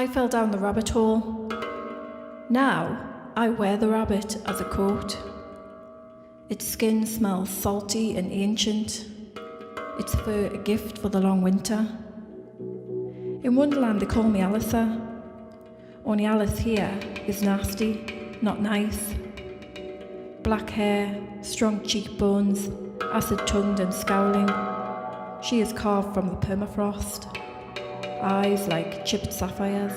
I fell down the rabbit hole. Now I wear the rabbit as a coat. Its skin smells salty and ancient. Its fur a gift for the long winter. In Wonderland they call me Alyssa. Only Alice here is nasty, not nice. Black hair, strong cheekbones, acid-tongued and scowling. She is carved from the permafrost. Eyes like chipped sapphires.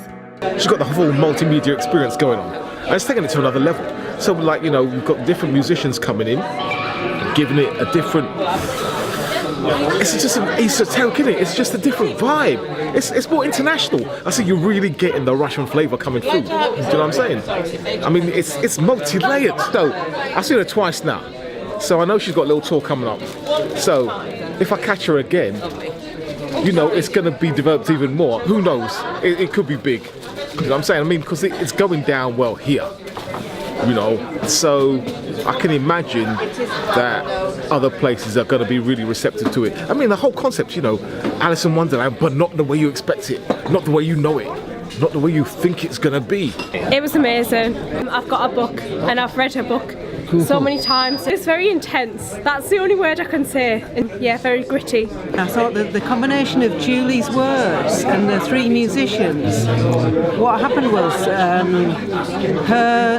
She's got the whole multimedia experience going on. And it's taking it to another level. So like, you know, we've got different musicians coming in, giving it a different... It's just esoteric, isn't it? It's just a different vibe. It's more international. I see you're really getting the Russian flavour coming through. Do you know what I'm saying? I mean, it's multi-layered. So I've seen her twice now. So I know she's got a little tour coming up. So if I catch her again, you know, it's going to be developed even more. Who knows? It could be big. You know what I'm saying? I mean, because it's going down well here. You know, so I can imagine that other places are going to be really receptive to it. I mean, the whole concept, you know, Alice in Wonderland, but not the way you expect it, not the way you know it, not the way you think it's going to be. It was amazing. I've got a book and I've read her book so many times. It's very intense. That's the only word I can say. And yeah, very gritty. I thought that the combination of Julie's words and the three musicians, what happened was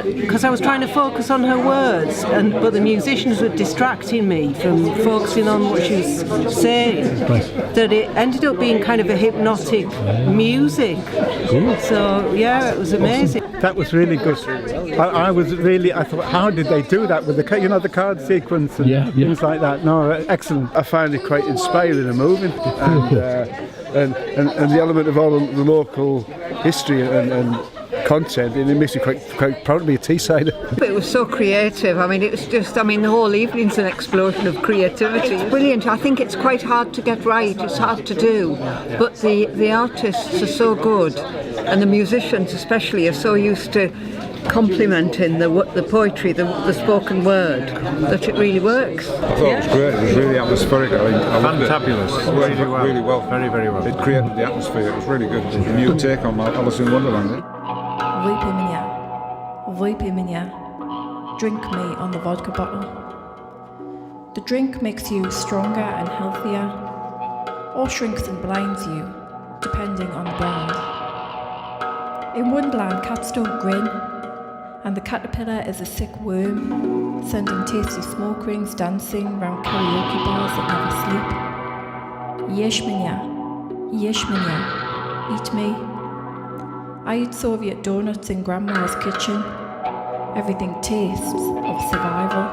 because I was trying to focus on her words, but the musicians were distracting me from focusing on what she was saying, that it ended up being kind of a hypnotic music. So yeah, it was amazing. That was really good. I thought, how did they do that with the, you know, the card sequence and things like that? No, excellent. I find it quite inspiring and moving, and the element of all the local history and content, and it makes me quite proud to be a Teessider. It was so creative. I mean, it was just, the whole evening's an explosion of creativity. It's brilliant. I think it's quite hard to get right. It's hard to do, but the artists are so good, and the musicians especially are so used to complimenting the poetry, the spoken word, that it really works. I thought it was great. It was really atmospheric. I loved it. Fantabulous. Really well. Very, very well. It created the atmosphere. It was really good. A new take on Alice in Wonderland. Выпей меня. Drink me on the vodka bottle. The drink makes you stronger and healthier, or shrinks and blinds you, depending on the brand. In Wonderland, cats don't grin, and the caterpillar is a sick worm, sending tasty smoke rings dancing round karaoke bars that never sleep. Ешь меня, eat me. I eat Soviet donuts in Grandma's kitchen. Everything tastes of survival.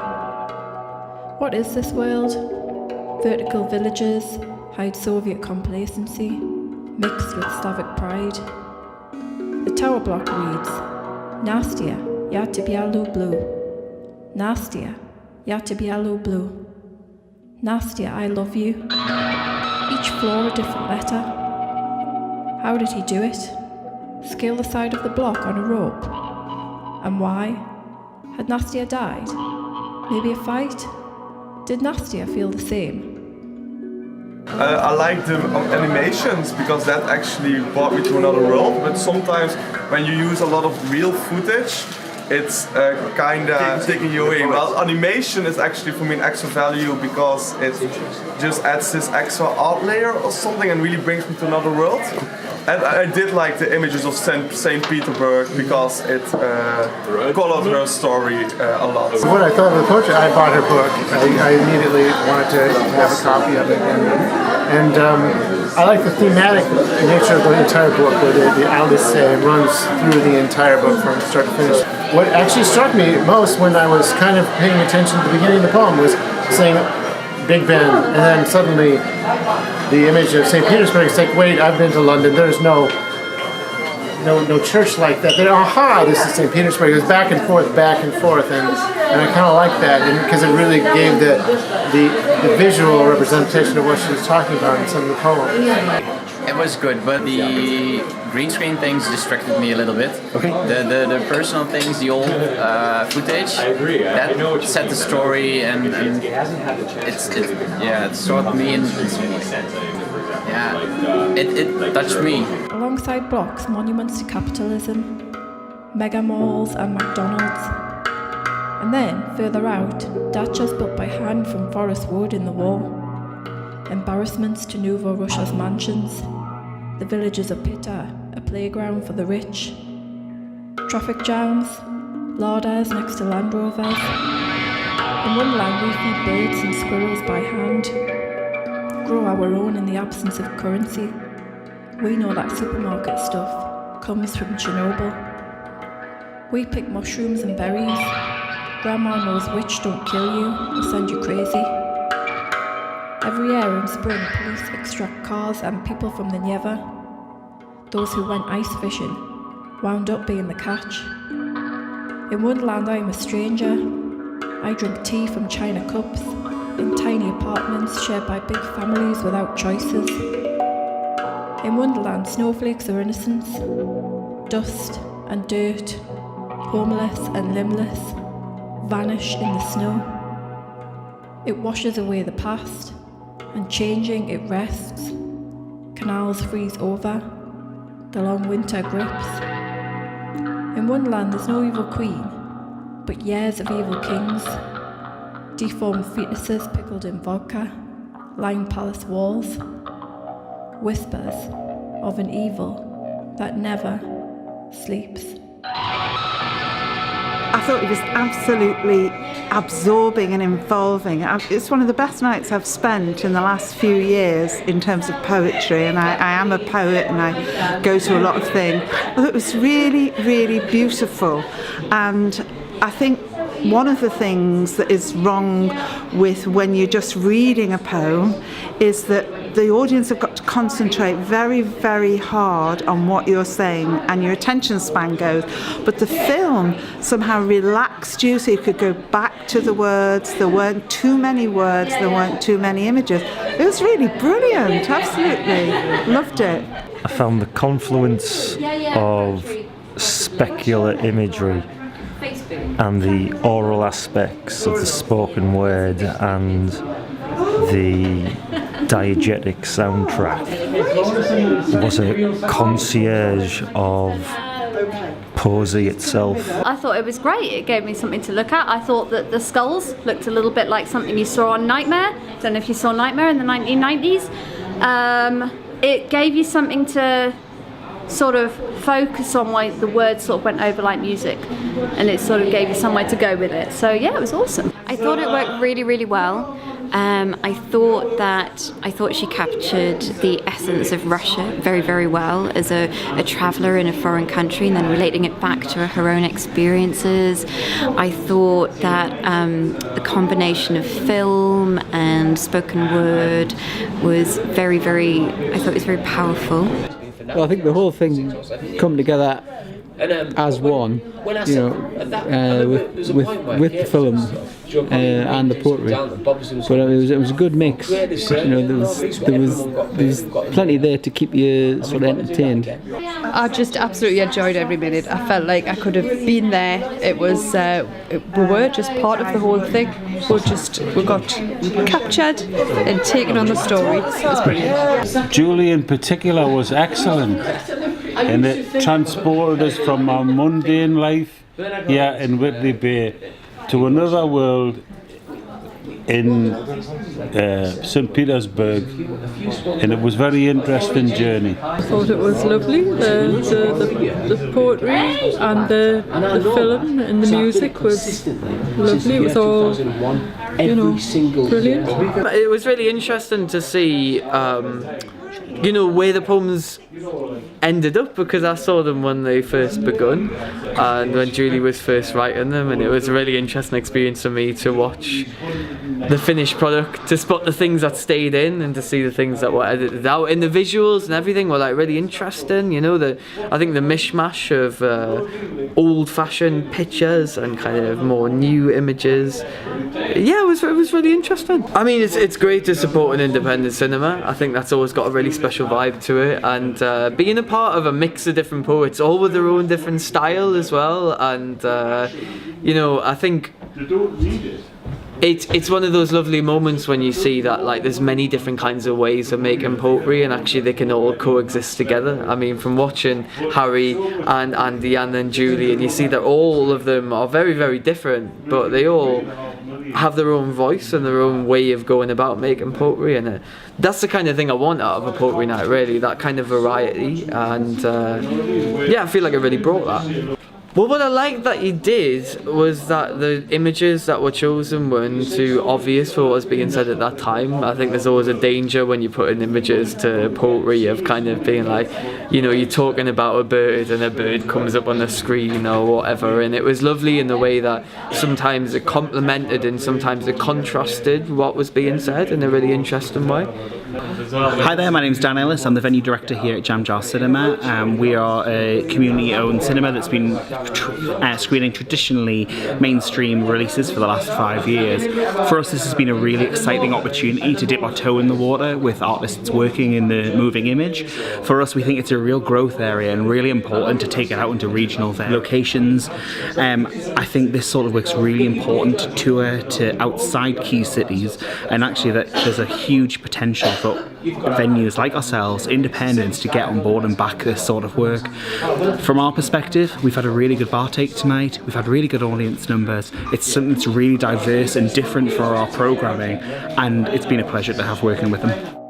What is this world? Vertical villages hide Soviet complacency, mixed with Slavic pride. The tower block reads, Nastia, я тебя люблю. Nastia, я тебя люблю. Nastia, I love you. Each floor a different letter. How did he do it? Scale the side of the block on a rope. And why? Had Nastia died? Maybe a fight? Did Nastia feel the same? I like the animations because that actually brought me to another world, but sometimes when you use a lot of real footage, it's kinda taking you away. Well, animation is actually for me an extra value because it just adds this extra art layer or something and really brings me to another world. And I did like the images of St. Petersburg because it colored her story a lot. When I thought of the poetry, I bought her book. I immediately wanted to have a copy of it. And I like the thematic nature of the entire book, where the Alice runs through the entire book from start to finish. What actually struck me most when I was kind of paying attention at the beginning of the poem was saying Big Ben, and then suddenly the image of St. Petersburg is like, wait, I've been to London, there's no church like that. Then, aha, this is St. Petersburg. It was back and forth, and I kind of like that, because it really gave the visual representation of what she was talking about in some of the poems. It was good, but the green screen things distracted me a little bit. Okay. The personal things, the old footage, that set the story, and it sort me in some way. Yeah, it touched me. Alongside blocks, monuments to capitalism, mega malls and McDonald's. And then, further out, dachas built by hand from forest wood in the wall. Embarrassments to Nouveau Russia's mansions. The villages of Pita, a playground for the rich. Traffic jams, larders next to Land Rovers. In Winterland we feed birds and squirrels by hand, grow our own in the absence of currency. We know that supermarket stuff comes from Chernobyl. We pick mushrooms and berries. Grandma knows which don't kill you or send you crazy. Every year in spring, police extract cars and people from the Neva. Those who went ice fishing wound up being the catch. In Winterland I am a stranger. I drink tea from china cups, in tiny apartments shared by big families without choices. In Winterland, snowflakes are innocence, dust and dirt, homeless and limbless, vanish in the snow. It washes away the past, and changing it rests. Canals freeze over, the long winter grips. In Winterland there's no evil queen, but years of evil kings, deformed fetuses pickled in vodka, line palace walls, whispers of an evil that never sleeps. I thought it was absolutely absorbing and involving. It's one of the best nights I've spent in the last few years in terms of poetry, and I am a poet and I go to a lot of things. I thought it was really, really beautiful, and I think one of the things that is wrong with when you're just reading a poem is that the audience have got to concentrate very, very hard on what you're saying and your attention span goes. But the film somehow relaxed you so you could go back to the words. There weren't too many words, there weren't too many images. It was really brilliant, absolutely. Loved it. I found the confluence of specular imagery and the oral aspects of the spoken word and the diegetic soundtrack was a concierge of poesy itself. I thought it was great. It gave me something to look at. I thought that the skulls looked a little bit like something you saw on Nightmare. Don't know if you saw Nightmare in the 1990s. It gave you something to sort of focus on, why the words sort of went over like music, and it sort of gave you somewhere to go with it. So yeah, it was awesome. I thought it worked really, really well. I thought she captured the essence of Russia very, very well as a traveller in a foreign country, and then relating it back to her own experiences. I thought that the combination of film and spoken word was very, I thought it was very powerful. Well, I think the whole thing come together as one, you know, with the film and the poetry. But it was a good mix. You know, there was plenty there to keep you sort of entertained. I just absolutely enjoyed every minute. I felt like I could have been there. It was we were just part of the whole thing. We got captured and taken on the story. It was brilliant. Julie in particular was excellent, and it transported us from our mundane life here in Whitley Bay to another world in St. Petersburg, and it was a very interesting journey. I thought it was lovely, the poetry and the film and the music was lovely. It was all, you know, brilliant. It was really interesting to see you know, where the poems ended up, because I saw them when they first begun and when Julie was first writing them, and it was a really interesting experience for me to watch the finished product, to spot the things that stayed in and to see the things that were edited out. And the visuals and everything were like really interesting, you know, I think the mishmash of old-fashioned pictures and kind of more new images. Yeah, it was really interesting. I mean, it's great to support an independent cinema. I think that's always got a really special vibe to it, and being a part of a mix of different poets, all with their own different style as well, and you know, I think it's one of those lovely moments when you see that like there's many different kinds of ways of making poetry, and actually they can all coexist together. I mean, from watching Harry and Andy and then Julie, and you see that all of them are very, very different, but they all have their own voice and their own way of going about making poetry, and that's the kind of thing I want out of a poetry night, really, that kind of variety. And yeah, I feel like I really brought that. Well, what I liked that you did was that the images that were chosen weren't too obvious for what was being said at that time. I think there's always a danger when you put in images to poetry of kind of being like, you know, you're talking about a bird and a bird comes up on the screen or whatever, and it was lovely in the way that sometimes it complemented and sometimes it contrasted what was being said in a really interesting way. Hi there, my name is Dan Ellis. I'm the venue director here at Jam Jar Cinema. We are a community-owned cinema that's been screening traditionally mainstream releases for the last 5 years. For us, this has been a really exciting opportunity to dip our toe in the water with artists working in the moving image. For us, we think it's a real growth area and really important to take it out into regional locations. I think this sort of work's really important to tour to outside key cities, and actually that there's a huge potential for venues like ourselves, independents, to get on board and back this sort of work. From our perspective, we've had a really good bar take tonight, we've had really good audience numbers, it's something that's really diverse and different for our programming, and it's been a pleasure to have working with them.